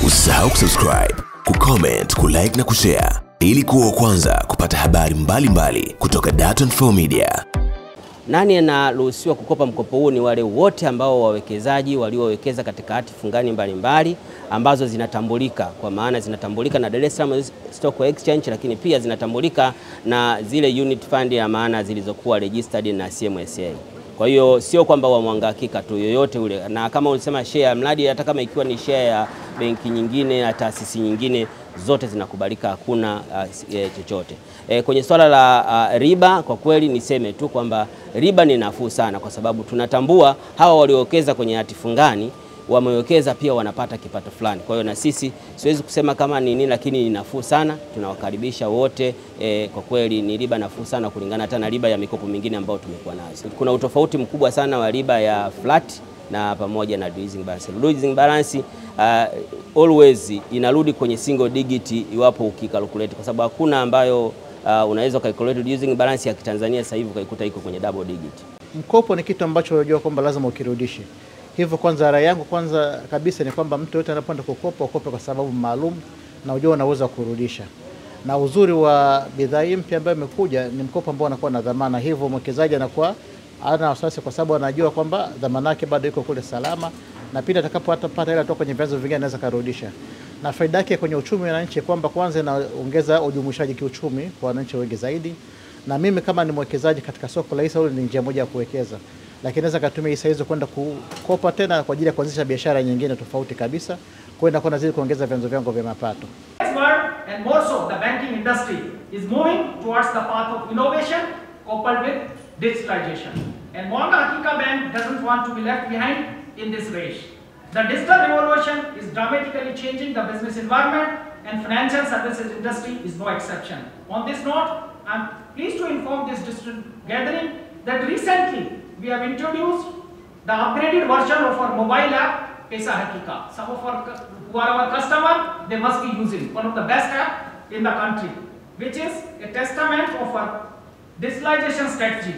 Usisahau kusubscribe, kucomment, kulike na kushare ili kuwa wa kwanza kupata habari mbalimbali kutoka Dar24 Media. Nani anaruhusiwa kukopa mkopo huu? Ni wale wote ambao wawekezaji waliowekeza katika hati fungani mbalimbali ambazo zinatambulika, kwa maana zinatambulika na Dar es Salaam Stock Exchange, lakini pia zinatambulika na zile unit fund ya maana zilizokuwa registered na CMSA. Kwa hiyo sio kwamba wamwangakika tu yoyote ule, na kama ulisema share mradi, hata kama ikiwa ni share ya benki nyingine na taasisi nyingine, zote zinakubalika, hakuna chochote. Kwenye swala la riba, kwa kweli niseme tu kwamba riba ni nafuu sana, kwa sababu tunatambua hawa waliowekeza kwenye hati fungani wamewekeza pia wanapata kipato fulani. Kwa hiyo na sisi siwezi kusema kama ni nini, lakini ni nafuu sana. Tunawakaribisha wote, kwa kweli ni riba nafuu sana kulingana hata na riba ya mikopo mingine ambayo tumekuwa nazo. Kuna utofauti mkubwa sana wa riba ya flat na pamoja na reducing balance. Reducing balance always inarudi kwenye single digit iwapo ukikalculate, kwa sababu hakuna ambayo unaweza calculate reducing balance ya Kitanzania sasa hivi ukaikuta iko kwenye double digit. Mkopo ni kitu ambacho unajua kwamba lazima ukirudishe. Hivyo kwanza rai yangu kwanza kabisa ni kwamba mtu yote anapoenda kukopa, ukope kwa sababu maalum na ujue unaweza kurudisha. Na uzuri wa bidhaa mpya ambayo imekuja ni mkopo ambao unakuwa na dhamana, hivyo mwekezaji anakuwa hana wasiwasi kwa sababu anajua kwamba dhamana yake bado iko kule salama, na pia atakapopata ile kutoka kwenye vyanzo vingine anaweza kurudisha. Na faida yake kwenye uchumi wa nchi kwamba kwanza inaongeza ujumuishaji kiuchumi kwa wananchi wengi zaidi. Na mimi kama ni mwekezaji katika soko la hisa, ni njia moja ya kuwekeza. Lakini naweza kutumia hisa hizo kwenda kukopa tena kwa ajili ya kuanzisha biashara nyingine tofauti kabisa, kwenda zile kuongeza vyanzo vyangu vya mapato. And more so, the banking industry is moving towards the path of innovation coupled with digitalization. And Mwanga Hakika Bank doesn't want to be left behind in this race. The digital revolution is dramatically changing the business environment, and financial services industry is no exception. On this note, I'm pleased to inform this digital gathering that recently we have introduced the upgraded version of our mobile app, Paisa Hakika. Some of who are our customer, they must be using one of the best app in the country, which is a testament of our digitalization strategy.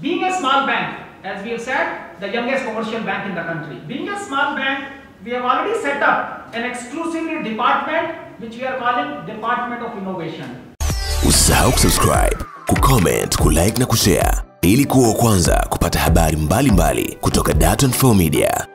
Being a small bank, as we have said, the youngest commercial bank in the country. Being a small bank, we have already set up an exclusively department which we are calling Department of Innovation. Usisahau kusubscribe, kucomment, kulike na kushare ili kuwa wa kwanza kupata habari mbalimbali kutoka Dar24 Media.